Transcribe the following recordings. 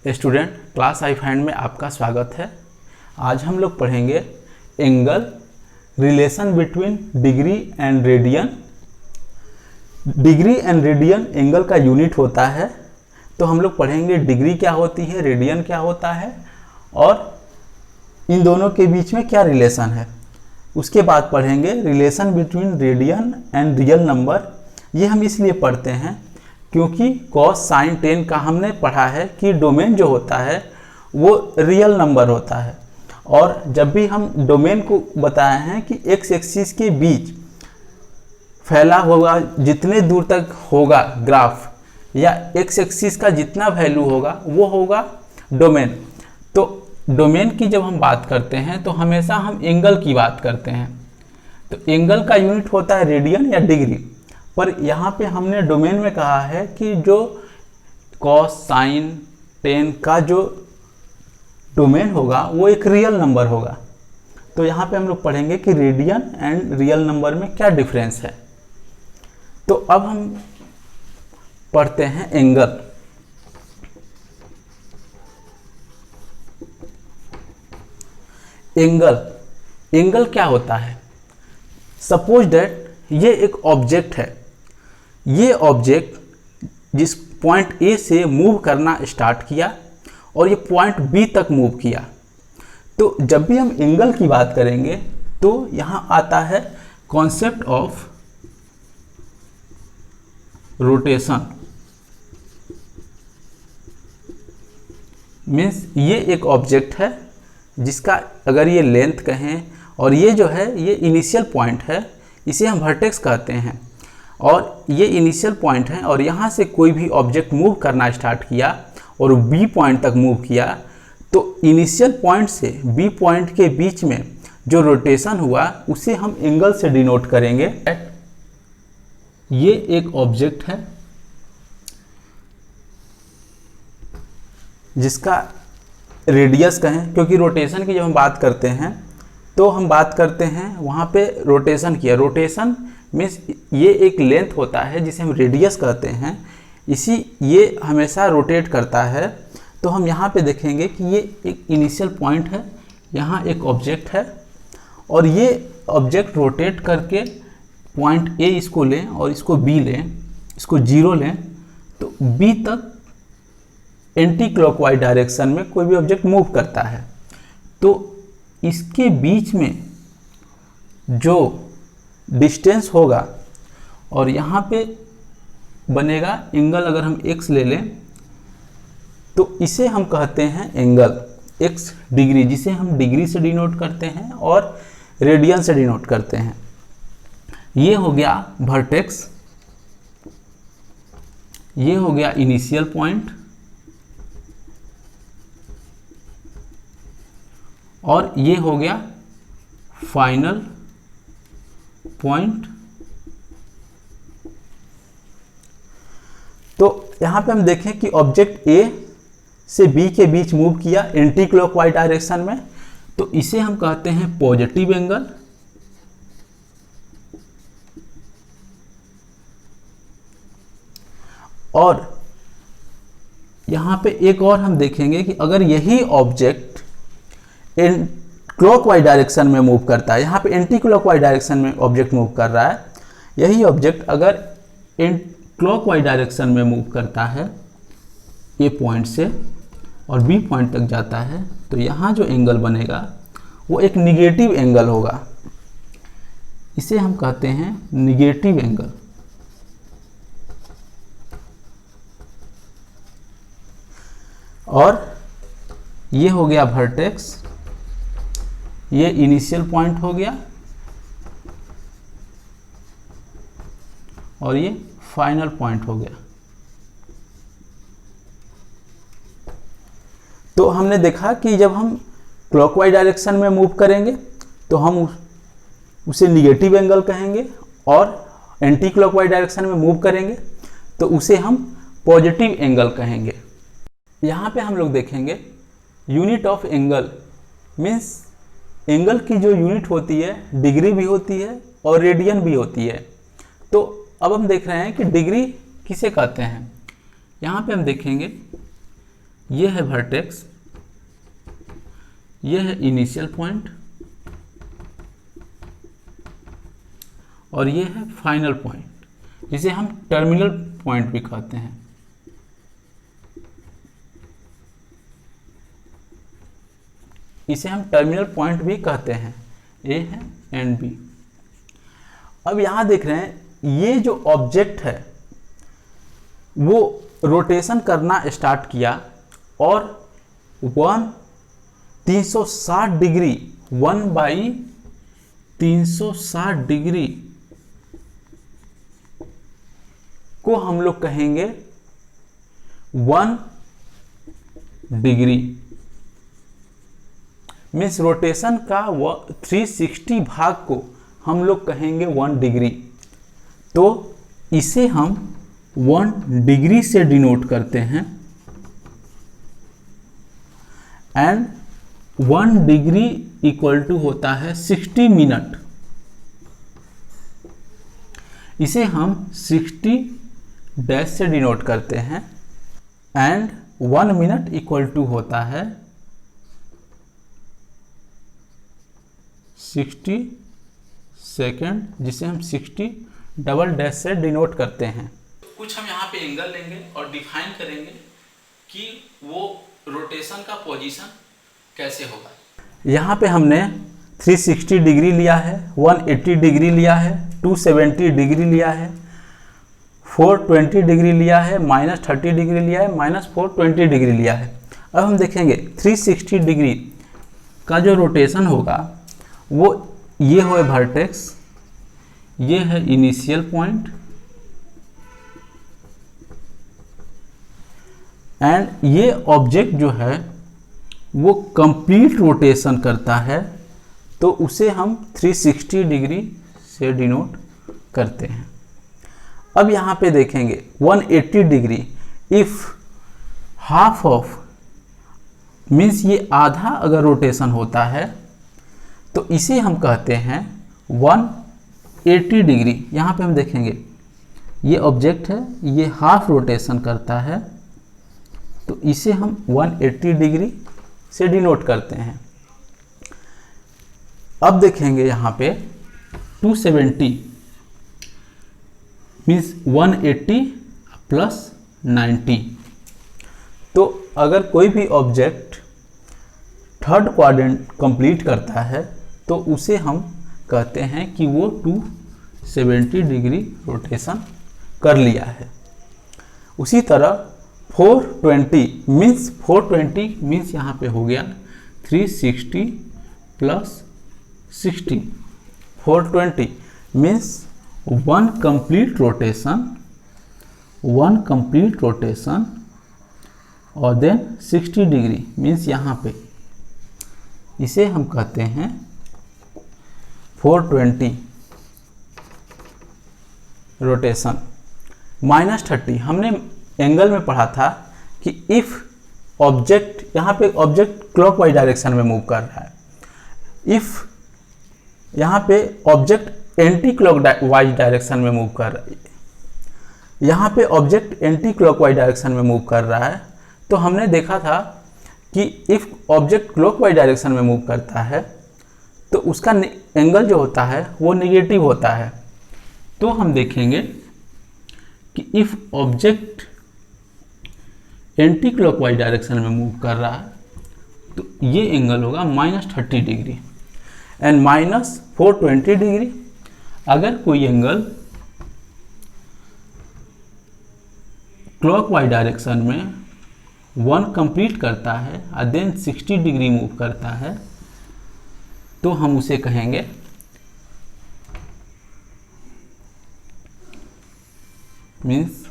Student, class I find में आपका स्वागत है। आज हम लोग पढ़ेंगे angle, relation between degree and radian. Degree and radian angle का यूनिट होता है, तो हम लोग पढ़ेंगे डिग्री क्या होती है, रेडियन क्या होता है और इन दोनों के बीच में क्या रिलेशन है। उसके बाद पढ़ेंगे relation between radian and real number. ये हम इसलिए पढ़ते हैं क्योंकि cos sin tan का हमने पढ़ा है कि डोमेन जो होता है वो रियल नंबर होता है, और जब भी हम डोमेन को बताए हैं कि x एक्सिस के बीच फैला होगा, जितने दूर तक होगा ग्राफ या x एक्सिस का जितना वैल्यू होगा वो होगा डोमेन। तो डोमेन की जब हम बात करते हैं तो हमेशा हम एंगल की बात करते हैं। तो एंगल का यूनिट होता है रेडियन या डिग्री, पर यहाँ पे हमने डोमेन में कहा है कि जो cos sin tan का जो डोमेन होगा वो एक रियल नंबर होगा। तो यहाँ पे हम लोग पढ़ेंगे कि रेडियन एंड रियल नंबर में क्या डिफरेंस है। तो अब हम पढ़ते हैं एंगल। एंगल क्या होता है? सपोज दैट ये एक ऑब्जेक्ट है। ये ऑब्जेक्ट जिस पॉइंट ए से मूव करना स्टार्ट किया और ये पॉइंट बी तक मूव किया, तो जब भी हम एंगल की बात करेंगे तो यहाँ आता है कॉन्सेप्ट ऑफ रोटेशन। मीन्स ये एक ऑब्जेक्ट है जिसका अगर ये लेंथ कहें और ये जो है ये इनिशियल पॉइंट है, इसे हम वर्टेक्स कहते हैं, और ये इनिशियल पॉइंट है और यहाँ से कोई भी ऑब्जेक्ट मूव करना स्टार्ट किया और बी पॉइंट तक मूव किया, तो इनिशियल पॉइंट से बी पॉइंट के बीच में जो रोटेशन हुआ उसे हम एंगल से डिनोट करेंगे। ये एक ऑब्जेक्ट है जिसका रेडियस कहें, क्योंकि रोटेशन की जब हम बात करते हैं तो हम बात करते हैं वहाँ पे रोटेशन किया। रोटेशन मीन्स ये एक लेंथ होता है जिसे हम रेडियस कहते हैं, ये हमेशा रोटेट करता है। तो हम यहाँ पे देखेंगे कि ये एक इनिशियल पॉइंट है, यहाँ एक ऑब्जेक्ट है और ये ऑब्जेक्ट रोटेट करके पॉइंट ए इसको लें और इसको बी लें, इसको 0 लें, तो बी तक एंटी क्लॉकवाइज डायरेक्शन में कोई भी ऑब्जेक्ट मूव करता है। तो इसके बीच में जो डिस्टेंस होगा और यहाँ पे बनेगा एंगल, अगर हम x ले लें तो इसे हम कहते हैं एंगल, x डिग्री, जिसे हम डिग्री से डिनोट करते हैं और रेडियन से डिनोट करते हैं। ये हो गया वर्टेक्स, ये हो गया इनिशियल पॉइंट और ये हो गया फाइनल पॉइंट। तो यहाँ पे हम देखें कि ऑब्जेक्ट ए से बी के बीच मूव किया एंटी क्लॉकवाइज डायरेक्शन में, तो इसे हम कहते हैं पॉजिटिव एंगल। और यहाँ पे एक और हम देखेंगे कि अगर यही ऑब्जेक्ट क्लॉकवाइज डायरेक्शन में मूव करता है, यहाँ पे एंटी क्लॉकवाइज डायरेक्शन में ऑब्जेक्ट मूव कर रहा है, यही ऑब्जेक्ट अगर क्लॉकवाइज डायरेक्शन में मूव करता है ए पॉइंट से और बी पॉइंट तक जाता है, तो यहाँ जो एंगल बनेगा वो एक निगेटिव एंगल होगा। इसे हम कहते हैं निगेटिव एंगल। और ये हो गया वर्टेक्स, ये इनिशियल पॉइंट हो गया और ये फाइनल पॉइंट हो गया। तो हमने देखा कि जब हम क्लॉकवाइज डायरेक्शन में मूव करेंगे तो हम उसे निगेटिव एंगल कहेंगे, और एंटी क्लॉकवाइज डायरेक्शन में मूव करेंगे तो उसे हम पॉजिटिव एंगल कहेंगे। यहाँ पे हम लोग देखेंगे unit of angle. Means angle की जो यूनिट होती है डिग्री भी होती है और रेडियन भी होती है। तो अब हम देख रहे हैं कि डिग्री किसे कहते हैं। यहाँ पे हम देखेंगे ये है वर्टेक्स, ये है इनिशियल पॉइंट और ये है फाइनल पॉइंट, जिसे हम टर्मिनल पॉइंट भी कहते हैं। इसे हम टर्मिनल पॉइंट भी कहते हैं, ए है एंड बी। अब यहां देख रहे हैं, ये जो ऑब्जेक्ट है वो रोटेशन करना स्टार्ट किया और 360 डिग्री 1/360 डिग्री को हम लोग कहेंगे 1 डिग्री। मीन्स रोटेशन का 360 भाग को हम लोग कहेंगे 1 डिग्री। तो इसे हम 1 डिग्री से डिनोट करते हैं एंड 1 डिग्री इक्वल टू होता है 60 मिनट। इसे हम 60 डैश से डिनोट करते हैं एंड 1 मिनट इक्वल टू होता है 60 सेकेंड, जिसे हम 60 डबल डैश से डिनोट करते हैं। कुछ हम यहाँ पे एंगल लेंगे और डिफाइन करेंगे कि वो रोटेशन का पोजीशन कैसे होगा। यहाँ पे हमने 360 डिग्री लिया है, 180 डिग्री लिया है, 270 डिग्री लिया है, 420 डिग्री लिया है, -30 डिग्री लिया है, -420 डिग्री लिया है। अब हम देखेंगे 360 डिग्री का जो रोटेशन होगा वो ये हो वर्टेक्स, ये है इनिशियल पॉइंट एंड ये ऑब्जेक्ट जो है वो कंप्लीट रोटेशन करता है, तो उसे हम 360 डिग्री से डिनोट करते हैं। अब यहाँ पे देखेंगे 180 degree, if half of means ये आधा अगर रोटेशन होता है तो इसे हम कहते हैं 180 डिग्री। यहाँ पे हम देखेंगे ये ऑब्जेक्ट है, ये हाफ रोटेशन करता है, तो इसे हम 180 डिग्री से डिनोट करते हैं। अब देखेंगे यहाँ पे 270 मीन्स 180 प्लस 90। तो अगर कोई भी ऑब्जेक्ट थर्ड क्वाड्रेंट कंप्लीट करता है तो उसे हम कहते हैं कि वो 270 डिग्री रोटेशन कर लिया है। उसी तरह 420 मीन्स यहाँ पे हो गया 360 प्लस 60। 420 मीन्स 1 कंप्लीट रोटेशन और देन 60 डिग्री मीन्स यहाँ पे इसे हम कहते हैं 420 रोटेशन। -30 हमने एंगल में पढ़ा था कि इफ ऑब्जेक्ट, यहाँ पे ऑब्जेक्ट क्लॉकवाइज डायरेक्शन में मूव कर रहा है, इफ यहाँ पे ऑब्जेक्ट एंटी क्लॉकवाइज डायरेक्शन में मूव कर रहा है, यहाँ पे ऑब्जेक्ट एंटी क्लॉकवाइज डायरेक्शन में मूव कर रहा है, तो हमने देखा था कि इफ ऑब्जेक्ट क्लॉकवाइज डायरेक्शन में मूव करता है तो उसका एंगल जो होता है वो नेगेटिव होता है। तो हम देखेंगे कि if object anti clockwise direction में मूव कर रहा है तो ये एंगल होगा -30 डिग्री एंड -420 डिग्री। अगर कोई एंगल क्लॉकवाइज डायरेक्शन में 1 कंप्लीट करता है और देन 60 डिग्री मूव करता है तो हम उसे कहेंगे मीन्स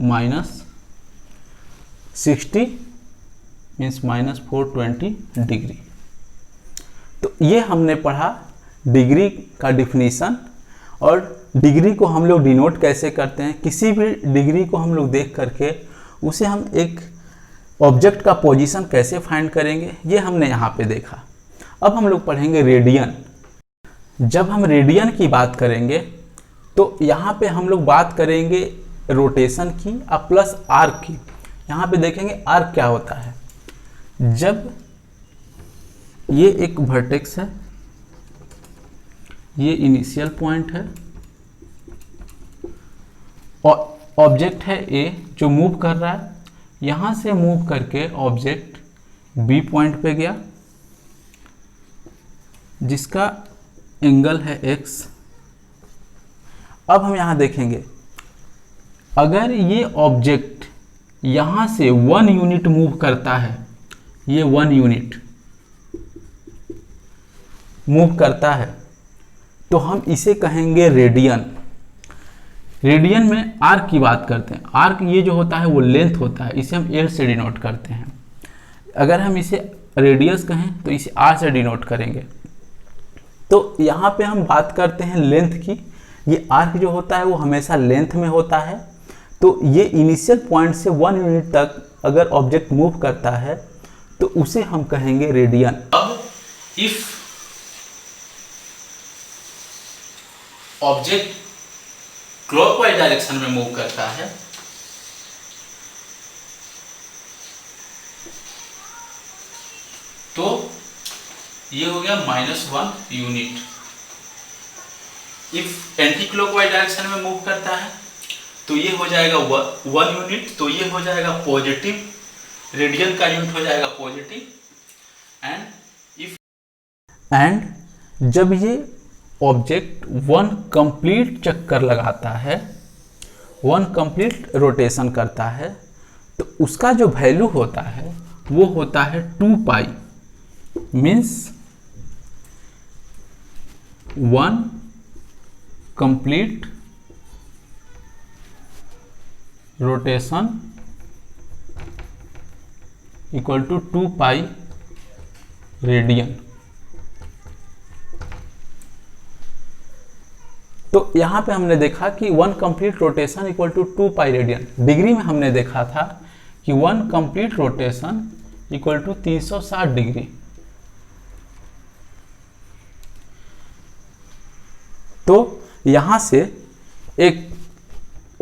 -60 मीन्स -420 डिग्री। तो ये हमने पढ़ा डिग्री का डिफिनीशन और डिग्री को हम लोग डिनोट कैसे करते हैं। किसी भी डिग्री को हम लोग देख करके उसे हम एक ऑब्जेक्ट का पोजीशन कैसे फाइंड करेंगे, ये हमने यहाँ पे देखा। अब हम लोग पढ़ेंगे रेडियन। जब हम रेडियन की बात करेंगे तो यहाँ पे हम लोग बात करेंगे रोटेशन की और प्लस आर्क की। यहाँ पे देखेंगे आर्क क्या होता है। जब ये एक वर्टेक्स है, ये इनिशियल पॉइंट है और ऑब्जेक्ट है ए जो मूव कर रहा है, यहाँ से मूव करके ऑब्जेक्ट बी पॉइंट पे गया जिसका एंगल है x। अब हम यहाँ देखेंगे, अगर ये ऑब्जेक्ट यहाँ से 1 यूनिट मूव करता है, ये 1 यूनिट मूव करता है, तो हम इसे कहेंगे रेडियन। रेडियन में आर्क की बात करते हैं। आर्क ये जो होता है वो लेंथ होता है, इसे हम एल से डिनोट करते हैं। अगर हम इसे रेडियस कहें तो इसे आर से डिनोट करेंगे। तो यहाँ पे हम बात करते हैं लेंथ की। ये आर्क जो होता है वो हमेशा लेंथ में होता है। तो ये इनिशियल पॉइंट से 1 यूनिट तक अगर ऑब्जेक्ट मूव करता है तो उसे हम कहेंगे रेडियन। अब इफ ऑब्जेक्ट क्लॉकवाइज डायरेक्शन में मूव करता है तो ये हो गया -1 unit. If anti clockwise direction में मूव करता है तो ये हो जाएगा 1 यूनिट, तो ये हो जाएगा पॉजिटिव, रेडियन का यूनिट हो जाएगा पॉजिटिव। एंड जब ये ऑब्जेक्ट 1 कंप्लीट चक्कर लगाता है, 1 कंप्लीट रोटेशन करता है, तो उसका जो वैल्यू होता है वो होता है 2 pi. Means 1 complete rotation equal to 2 pi radian. तो यहाँ पे हमने देखा कि 1 complete rotation equal to 2 pi radian. Degree में हमने देखा था कि 1 complete rotation equal to 360 degree. तो यहाँ से एक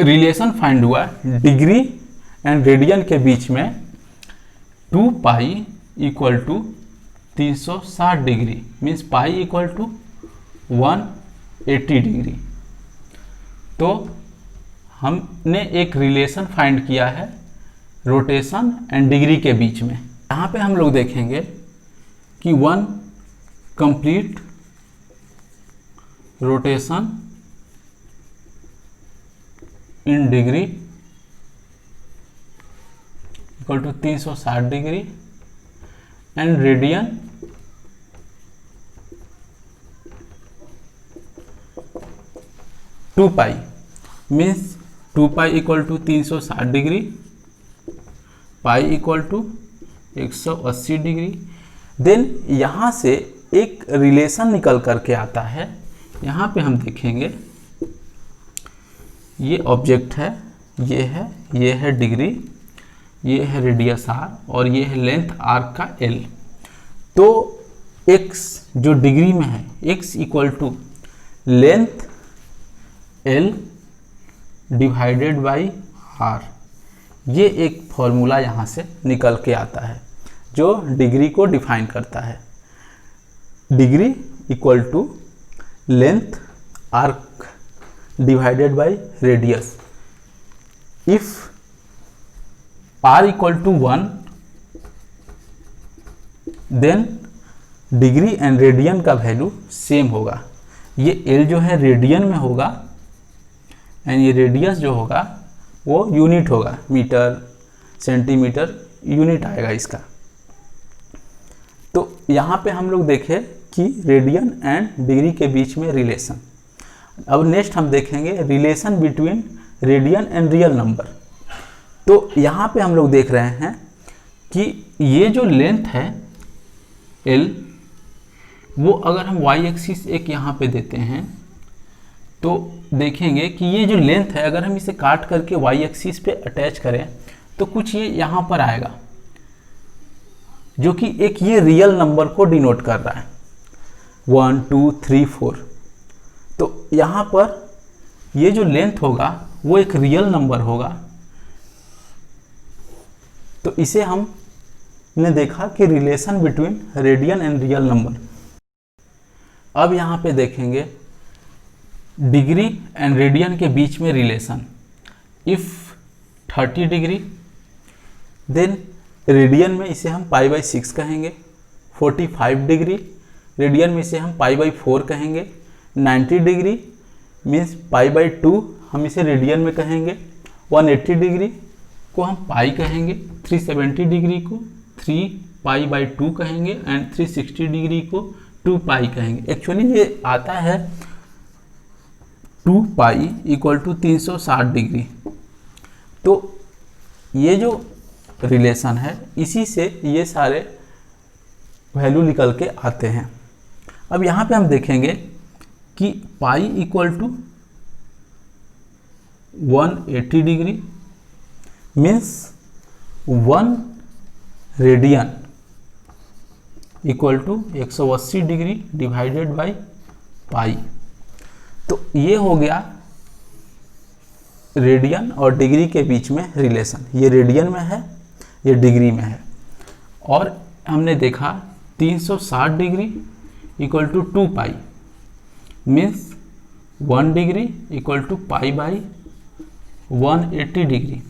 रिलेशन फाइंड हुआ डिग्री एंड रेडियन के बीच में, 2 pi equal to 360 degree means pi equal to 180 degree. तो हमने एक रिलेशन फाइंड किया है रोटेशन एंड डिग्री के बीच में। यहाँ पे हम लोग देखेंगे कि 1 complete rotation in degree equal to 360 degree and radian two pi means 2 pi equal to 360 degree, pi equal to 180 degree. Then यहाँ से एक रिलेशन निकल करके आता है। यहाँ पे हम देखेंगे ये ऑब्जेक्ट है, ये है डिग्री, ये है रेडियस r और ये है लेंथ r का l। तो x जो डिग्री में है, x equal to length l divided by r। ये एक फॉर्मूला यहाँ से निकल के आता है जो डिग्री को डिफाइन करता है। Degree equal to length arc divided by radius. If r equal to 1 then degree and radian का वैल्यू सेम होगा। ये l जो है रेडियन में होगा एंड ये रेडियस जो होगा वो यूनिट होगा, मीटर सेंटीमीटर यूनिट आएगा इसका। तो यहाँ पे हम लोग देखें कि रेडियन एंड डिग्री के बीच में रिलेशन। अब नेक्स्ट हम देखेंगे relation between radian and real number. तो यहाँ पे हम लोग देख रहे हैं कि ये जो लेंथ है l, वो अगर हम y एक्सिस एक यहाँ पे देते हैं तो देखेंगे कि ये जो लेंथ है अगर हम इसे काट करके y एक्सिस पे अटैच करें तो कुछ ये यहाँ पर आएगा जो कि एक ये रियल नंबर को डिनोट कर रहा है 1 2 3 4। तो यहाँ पर ये जो लेंथ होगा वो एक रियल नंबर होगा तो इसे हमने देखा कि relation between radian and real number. अब यहाँ पे देखेंगे डिग्री एंड रेडियन के बीच में relation. If 30 degree then radian में इसे हम π/6 कहेंगे। 45 डिग्री रेडियन में इसे हम π/4 कहेंगे। 90 डिग्री मीन्स π/2 हम इसे रेडियन में कहेंगे। 180 डिग्री को हम पाई कहेंगे। 370 डिग्री को 3π/2 कहेंगे एंड 360 डिग्री को 2 पाई कहेंगे। एक्चुअली ये आता है 2 पाई इक्वल टू 360 डिग्री। तो ये जो रिलेशन है इसी से ये सारे वैल्यू निकल के आते हैं। अब यहाँ पे हम देखेंगे कि pi equal to 180 degree means 1 radian equal to 180 degree divided by pi. तो ये हो गया रेडियन और डिग्री के बीच में रिलेशन। ये रेडियन में है, ये डिग्री में है। और हमने देखा 360 degree equal to 2 pi means 1 degree equal to π/180 degree.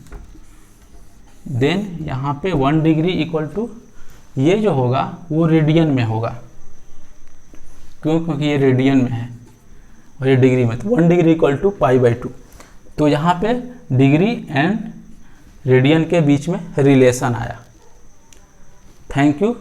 Then यहाँ पे 1 डिग्री इक्वल टू ये जो होगा वो रेडियन में होगा, क्योंकि ये रेडियन में है और ये डिग्री में, तो 1 डिग्री इक्वल टू π/2। तो यहाँ पे डिग्री एंड रेडियन के बीच में रिलेशन आया। Thank you.